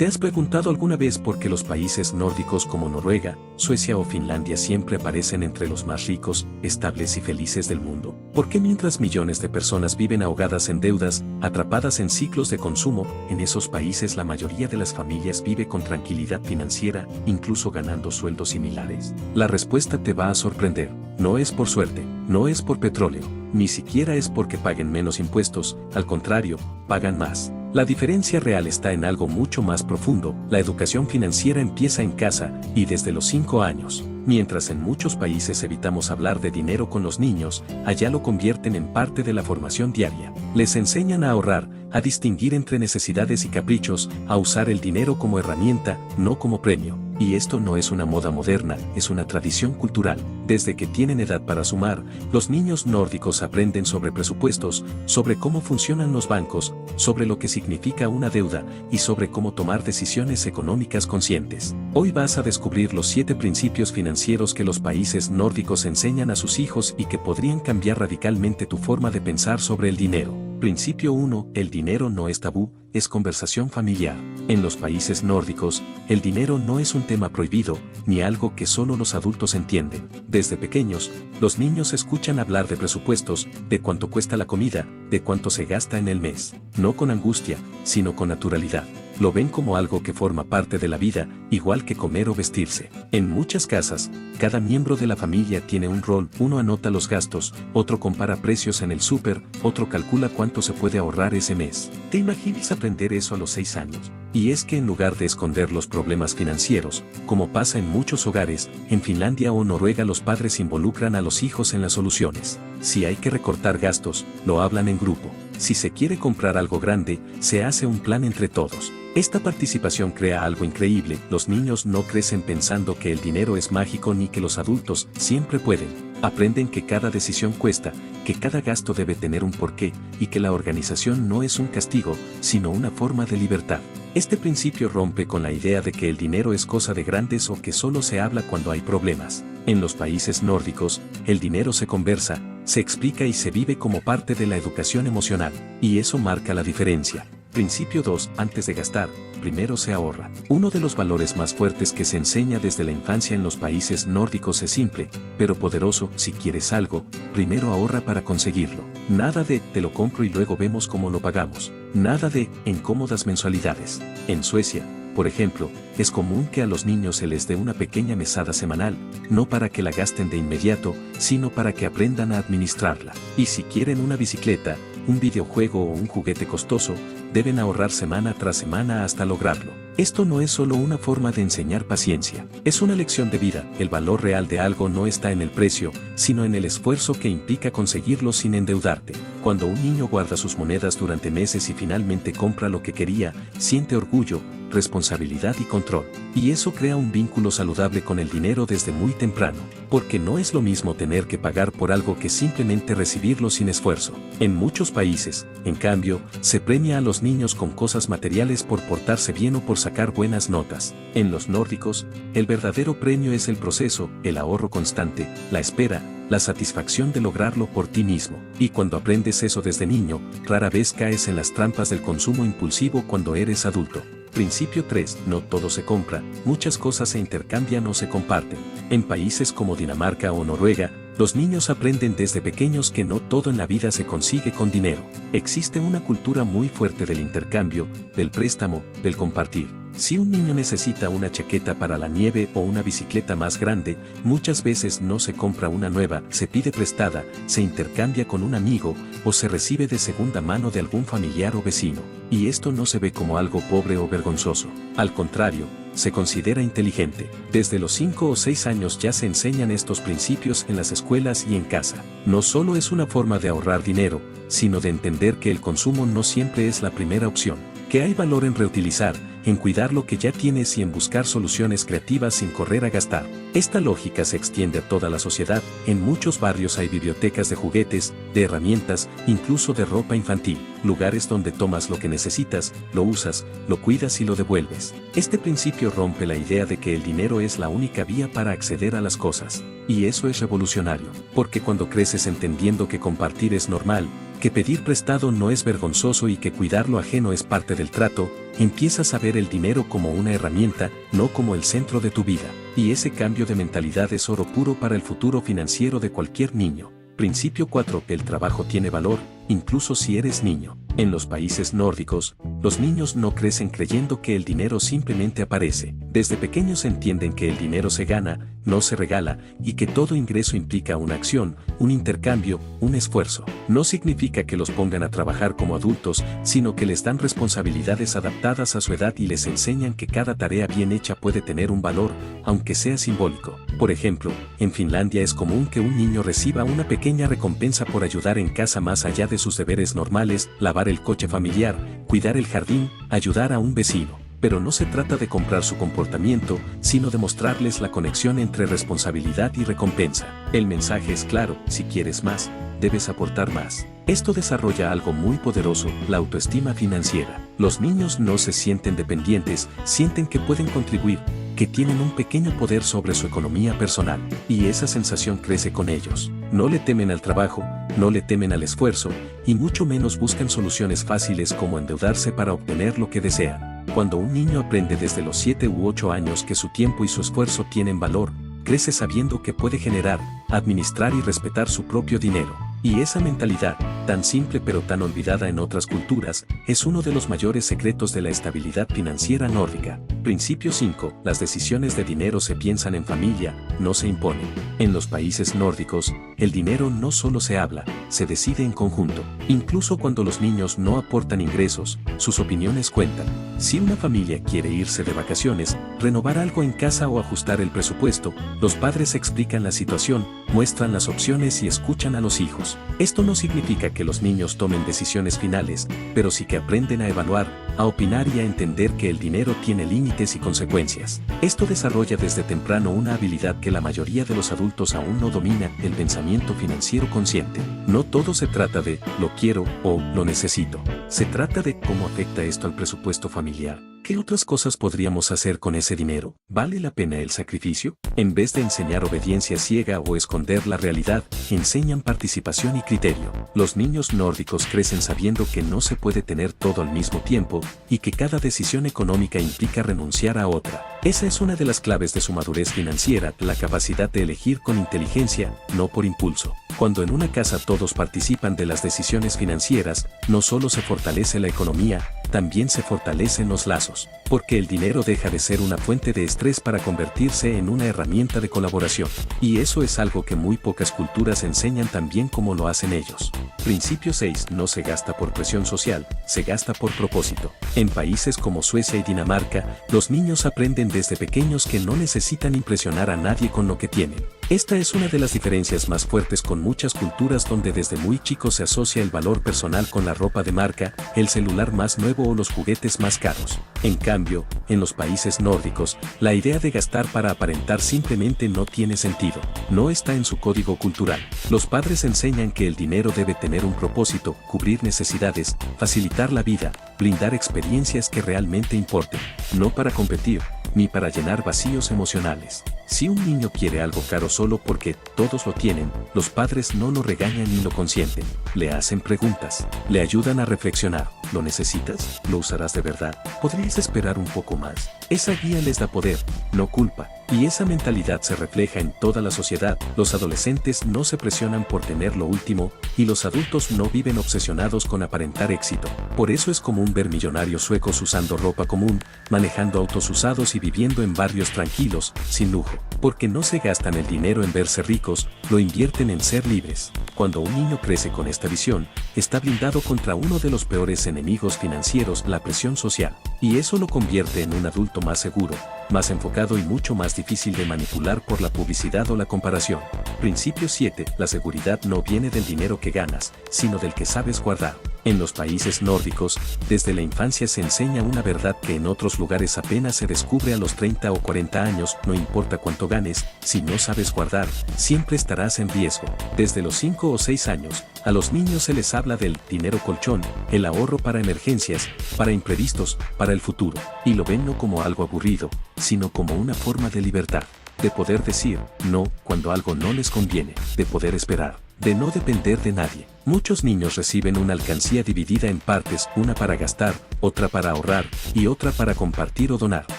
¿Te has preguntado alguna vez por qué los países nórdicos como Noruega, Suecia o Finlandia siempre aparecen entre los más ricos, estables y felices del mundo? ¿Por qué mientras millones de personas viven ahogadas en deudas, atrapadas en ciclos de consumo, en esos países la mayoría de las familias vive con tranquilidad financiera, incluso ganando sueldos similares? La respuesta te va a sorprender. No es por suerte, no es por petróleo, ni siquiera es porque paguen menos impuestos, al contrario, pagan más. La diferencia real está en algo mucho más profundo. La educación financiera empieza en casa, y desde los 5 años. Mientras en muchos países evitamos hablar de dinero con los niños, allá lo convierten en parte de la formación diaria. Les enseñan a ahorrar, a distinguir entre necesidades y caprichos, a usar el dinero como herramienta, no como premio. Y esto no es una moda moderna, es una tradición cultural. Desde que tienen edad para sumar, los niños nórdicos aprenden sobre presupuestos, sobre cómo funcionan los bancos, sobre lo que significa una deuda y sobre cómo tomar decisiones económicas conscientes. Hoy vas a descubrir los 7 principios financieros que los países nórdicos enseñan a sus hijos y que podrían cambiar radicalmente tu forma de pensar sobre el dinero. Principio 1. El dinero no es tabú, es conversación familiar. En los países nórdicos, el dinero no es un tema prohibido, ni algo que solo los adultos entienden. Desde pequeños, los niños escuchan hablar de presupuestos, de cuánto cuesta la comida, de cuánto se gasta en el mes. No con angustia, sino con naturalidad. Lo ven como algo que forma parte de la vida, igual que comer o vestirse. En muchas casas, cada miembro de la familia tiene un rol. Uno anota los gastos, otro compara precios en el súper, otro calcula cuánto se puede ahorrar ese mes. ¿Te imaginas aprender eso a los 6 años? Y es que en lugar de esconder los problemas financieros, como pasa en muchos hogares, en Finlandia o Noruega los padres involucran a los hijos en las soluciones. Si hay que recortar gastos, lo hablan en grupo. Si se quiere comprar algo grande, se hace un plan entre todos. Esta participación crea algo increíble. Los niños no crecen pensando que el dinero es mágico ni que los adultos siempre pueden. Aprenden que cada decisión cuesta, que cada gasto debe tener un porqué y que la organización no es un castigo, sino una forma de libertad. Este principio rompe con la idea de que el dinero es cosa de grandes o que solo se habla cuando hay problemas. En los países nórdicos, el dinero se conversa, se explica y se vive como parte de la educación emocional, y eso marca la diferencia. Principio 2. Antes de gastar, primero se ahorra. Uno de los valores más fuertes que se enseña desde la infancia en los países nórdicos es simple, pero poderoso. Si quieres algo, primero ahorra para conseguirlo. Nada de te lo compro y luego vemos cómo lo pagamos. Nada de en cómodas mensualidades. En Suecia, por ejemplo, es común que a los niños se les dé una pequeña mesada semanal, no para que la gasten de inmediato, sino para que aprendan a administrarla. Y si quieren una bicicleta, un videojuego o un juguete costoso, deben ahorrar semana tras semana hasta lograrlo. Esto no es solo una forma de enseñar paciencia, es una lección de vida. El valor real de algo no está en el precio, sino en el esfuerzo que implica conseguirlo sin endeudarte. Cuando un niño guarda sus monedas durante meses y finalmente compra lo que quería, siente orgullo, responsabilidad y control. Y eso crea un vínculo saludable con el dinero desde muy temprano, porque no es lo mismo tener que pagar por algo que simplemente recibirlo sin esfuerzo. En muchos países, en cambio, se premia a los niños con cosas materiales por portarse bien o por sacar buenas notas. En los nórdicos, el verdadero premio es el proceso, el ahorro constante, la espera, la satisfacción de lograrlo por ti mismo. Y cuando aprendes eso desde niño, rara vez caes en las trampas del consumo impulsivo cuando eres adulto. Principio 3. No todo se compra, muchas cosas se intercambian o se comparten. En países como Dinamarca o Noruega, los niños aprenden desde pequeños que no todo en la vida se consigue con dinero. Existe una cultura muy fuerte del intercambio, del préstamo, del compartir. Si un niño necesita una chaqueta para la nieve o una bicicleta más grande, muchas veces no se compra una nueva, se pide prestada, se intercambia con un amigo o se recibe de segunda mano de algún familiar o vecino. Y esto no se ve como algo pobre o vergonzoso. Al contrario, se considera inteligente. Desde los 5 o 6 años ya se enseñan estos principios en las escuelas y en casa. No solo es una forma de ahorrar dinero, sino de entender que el consumo no siempre es la primera opción, que hay valor en reutilizar, en cuidar lo que ya tienes y en buscar soluciones creativas sin correr a gastar. Esta lógica se extiende a toda la sociedad. En muchos barrios hay bibliotecas de juguetes, de herramientas, incluso de ropa infantil, lugares donde tomas lo que necesitas, lo usas, lo cuidas y lo devuelves. Este principio rompe la idea de que el dinero es la única vía para acceder a las cosas. Y eso es revolucionario, porque cuando creces entendiendo que compartir es normal, que pedir prestado no es vergonzoso y que cuidar lo ajeno es parte del trato, empiezas a ver el dinero como una herramienta, no como el centro de tu vida. Y ese cambio de mentalidad es oro puro para el futuro financiero de cualquier niño. Principio 4. El trabajo tiene valor, incluso si eres niño. En los países nórdicos, los niños no crecen creyendo que el dinero simplemente aparece. Desde pequeños entienden que el dinero se gana, no se regala, y que todo ingreso implica una acción, un intercambio, un esfuerzo. No significa que los pongan a trabajar como adultos, sino que les dan responsabilidades adaptadas a su edad y les enseñan que cada tarea bien hecha puede tener un valor, aunque sea simbólico. Por ejemplo, en Finlandia es común que un niño reciba una pequeña recompensa por ayudar en casa más allá de sus deberes normales, lavar el coche familiar, cuidar el jardín, ayudar a un vecino. Pero no se trata de comprar su comportamiento, sino de mostrarles la conexión entre responsabilidad y recompensa. El mensaje es claro: si quieres más, debes aportar más. Esto desarrolla algo muy poderoso, la autoestima financiera. Los niños no se sienten dependientes, sienten que pueden contribuir, que tienen un pequeño poder sobre su economía personal, y esa sensación crece con ellos. No le temen al trabajo, no le temen al esfuerzo, y mucho menos buscan soluciones fáciles como endeudarse para obtener lo que desean. Cuando un niño aprende desde los 7 u 8 años que su tiempo y su esfuerzo tienen valor, crece sabiendo que puede generar, administrar y respetar su propio dinero. Y esa mentalidad, tan simple pero tan olvidada en otras culturas, es uno de los mayores secretos de la estabilidad financiera nórdica. Principio 5. Las decisiones de dinero se piensan en familia, no se imponen. En los países nórdicos, el dinero no solo se habla, se decide en conjunto. Incluso cuando los niños no aportan ingresos, sus opiniones cuentan. Si una familia quiere irse de vacaciones, renovar algo en casa o ajustar el presupuesto, los padres explican la situación, muestran las opciones y escuchan a los hijos. Esto no significa que los niños tomen decisiones finales, pero sí que aprenden a evaluar, a opinar y a entender que el dinero tiene límites y consecuencias. Esto desarrolla desde temprano una habilidad que la mayoría de los adultos aún no domina: el pensamiento financiero consciente. No todo se trata de lo quiero o lo necesito. Se trata de cómo afecta esto al presupuesto familiar. ¿Qué otras cosas podríamos hacer con ese dinero? ¿Vale la pena el sacrificio? En vez de enseñar obediencia ciega o esconder la realidad, enseñan participación y criterio. Los niños nórdicos crecen sabiendo que no se puede tener todo al mismo tiempo, y que cada decisión económica implica renunciar a otra. Esa es una de las claves de su madurez financiera, la capacidad de elegir con inteligencia, no por impulso. Cuando en una casa todos participan de las decisiones financieras, no solo se fortalece la economía, también se fortalecen los lazos, porque el dinero deja de ser una fuente de estrés para convertirse en una herramienta de colaboración. Y eso es algo que muy pocas culturas enseñan tan bien como lo hacen ellos. Principio 6. No se gasta por presión social, se gasta por propósito. En países como Suecia y Dinamarca, los niños aprenden desde pequeños que no necesitan impresionar a nadie con lo que tienen. Esta es una de las diferencias más fuertes con muchas culturas donde desde muy chicos se asocia el valor personal con la ropa de marca, el celular más nuevo o los juguetes más caros. En cambio, en los países nórdicos, la idea de gastar para aparentar simplemente no tiene sentido. No está en su código cultural. Los padres enseñan que el dinero debe tener un propósito: cubrir necesidades, facilitar la vida, brindar experiencias que realmente importen, no para competir, ni para llenar vacíos emocionales. Si un niño quiere algo caro solo porque todos lo tienen, los padres no lo regañan ni lo consienten. Le hacen preguntas, le ayudan a reflexionar. ¿Lo necesitas? ¿Lo usarás de verdad? ¿Podrías esperar un poco más? Esa guía les da poder, no culpa. Y esa mentalidad se refleja en toda la sociedad. Los adolescentes no se presionan por tener lo último, y los adultos no viven obsesionados con aparentar éxito. Por eso es común ver millonarios suecos usando ropa común, manejando autos usados y viviendo en barrios tranquilos, sin lujo. Porque no se gastan el dinero en verse ricos, lo invierten en ser libres. Cuando un niño crece con esta visión, está blindado contra uno de los peores enemigos financieros: la presión social. Y eso lo convierte en un adulto más seguro, más enfocado y mucho más difícil de manipular por la publicidad o la comparación. Principio 7. La seguridad no viene del dinero que ganas, sino del que sabes guardar. En los países nórdicos, desde la infancia se enseña una verdad que en otros lugares apenas se descubre a los 30 o 40 años: no importa cuánto ganes, si no sabes guardar, siempre estarás en riesgo. Desde los 5 o 6 años, a los niños se les habla del dinero colchón, el ahorro para emergencias, para imprevistos, para el futuro, y lo ven no como algo aburrido, sino como una forma de libertad, de poder decir no cuando algo no les conviene, de poder esperar, de no depender de nadie. Muchos niños reciben una alcancía dividida en partes, una para gastar, otra para ahorrar, y otra para compartir o donar.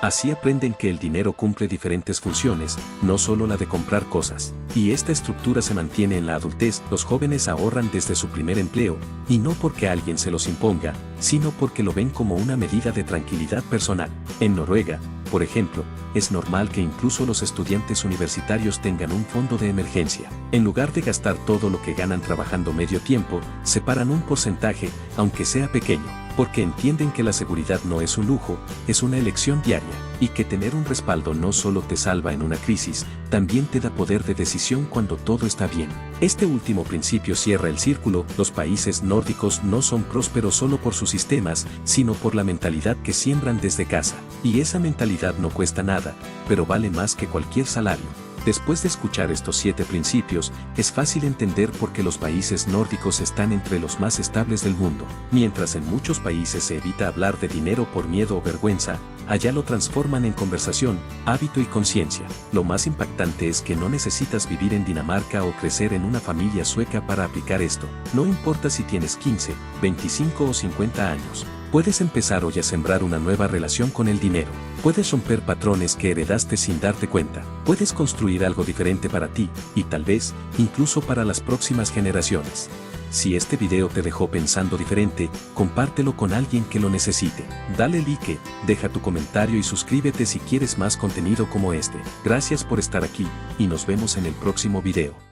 Así aprenden que el dinero cumple diferentes funciones, no solo la de comprar cosas. Y esta estructura se mantiene en la adultez. Los jóvenes ahorran desde su primer empleo, y no porque alguien se los imponga, sino porque lo ven como una medida de tranquilidad personal. En Noruega, por ejemplo, es normal que incluso los estudiantes universitarios tengan un fondo de emergencia. En lugar de gastar todo lo que ganan trabajando medio tiempo, separan un porcentaje, aunque sea pequeño, porque entienden que la seguridad no es un lujo, es una elección diaria, y que tener un respaldo no solo te salva en una crisis, también te da poder de decisión cuando todo está bien. Este último principio cierra el círculo. Los países nórdicos no son prósperos solo por sus sistemas, sino por la mentalidad que siembran desde casa. Y esa mentalidad no cuesta nada, pero vale más que cualquier salario. Después de escuchar estos 7 principios, es fácil entender por qué los países nórdicos están entre los más estables del mundo. Mientras en muchos países se evita hablar de dinero por miedo o vergüenza, allá lo transforman en conversación, hábito y conciencia. Lo más impactante es que no necesitas vivir en Dinamarca o crecer en una familia sueca para aplicar esto. No importa si tienes 15, 25 o 50 años. Puedes empezar hoy a sembrar una nueva relación con el dinero. Puedes romper patrones que heredaste sin darte cuenta. Puedes construir algo diferente para ti, y tal vez, incluso para las próximas generaciones. Si este video te dejó pensando diferente, compártelo con alguien que lo necesite. Dale like, deja tu comentario y suscríbete si quieres más contenido como este. Gracias por estar aquí, y nos vemos en el próximo video.